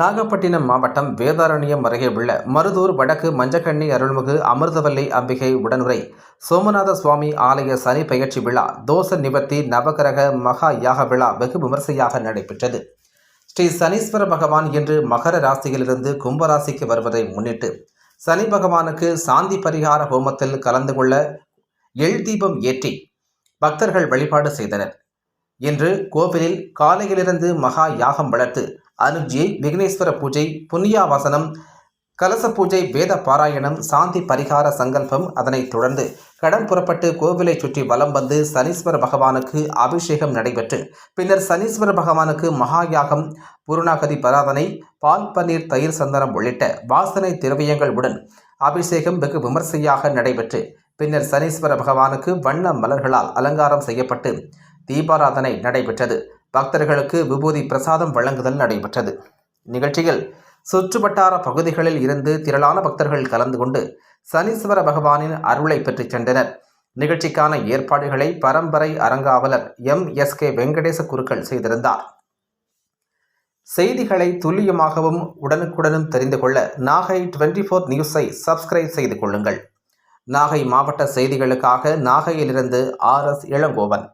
நாகப்பட்டினம் மாவட்டம் வேதாரண்யம் அருகே உள்ள மருதூர் வடக்கு மஞ்சக்கண்ணி அருள்மிகு அமிர்தவல்லி அம்பிகை உடனுரை சோமநாத சுவாமி ஆலய சனி பெயர்ச்சி விழா தோஷ நிவர்த்தி நவகிரக மகா யாக விழா வெகு விமர்சையாக நடைபெற்றது. ஸ்ரீ சனீஸ்வர பகவான் இன்று மகர ராசியிலிருந்து கும்பராசிக்கு வருவதை முன்னிட்டு சனி பகவானுக்கு சாந்தி பரிகார ஹோமத்தில் கலந்து கொள்ள எள் தீபம் ஏற்றி பக்தர்கள் வழிபாடு செய்தனர். இன்று கோவிலில் காலையிலிருந்து மகா யாகம் வளர்த்து அனுஜ்ஜி, விக்னேஸ்வர பூஜை, புண்ணியாவாசனம், கலச பூஜை, வேத பாராயணம், சாந்தி பரிகார சங்கல்பம், அதனைத் தொடர்ந்து கடம் புறப்பட்டு கோவிலை சுற்றி வலம் வந்து சனீஸ்வர பகவானுக்கு அபிஷேகம் நடைபெற்று பின்னர் சனீஸ்வர பகவானுக்கு மகா யாகம், பூர்ணாகதி பராதனை, பால், பன்னீர், தயிர், சந்தனம் உள்ளிட்ட வாசனை திரவியங்களுடன் அபிஷேகம் வெகு விமர்சையாக நடைபெற்று பின்னர் சனீஸ்வர பகவானுக்கு வண்ண மலர்களால் அலங்காரம் செய்யப்பட்டு தீபாராதனை நடைபெற்றது. பக்தர்களுக்கு விபூதி பிரசாதம் வழங்குதல் நடைபெற்றது. நிகழ்ச்சியில் சுற்றுவட்டார பகுதிகளில் இருந்து திரளான பக்தர்கள் கலந்து கொண்டு சனீஸ்வர பகவானின் அருளை பெற்றுச் சென்றனர். நிகழ்ச்சிக்கான ஏற்பாடுகளை பரம்பரை அரங்காவலர் MSK வெங்கடேச குருக்கள் செய்திருந்தார். செய்திகளை துல்லியமாகவும் உடனுக்குடனும் தெரிந்து கொள்ள நாகை 24 நியூஸை சப்ஸ்கிரைப் செய்து கொள்ளுங்கள். நாகை மாவட்ட செய்திகளுக்காக நாகையிலிருந்து RS இளங்கோவன்.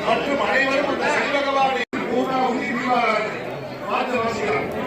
மற்றும் அனைவரும் அந்த செல்வகவானை பூர்ணாகுதி தீபாராதனை பார்த்து வாசிக்கலாம்.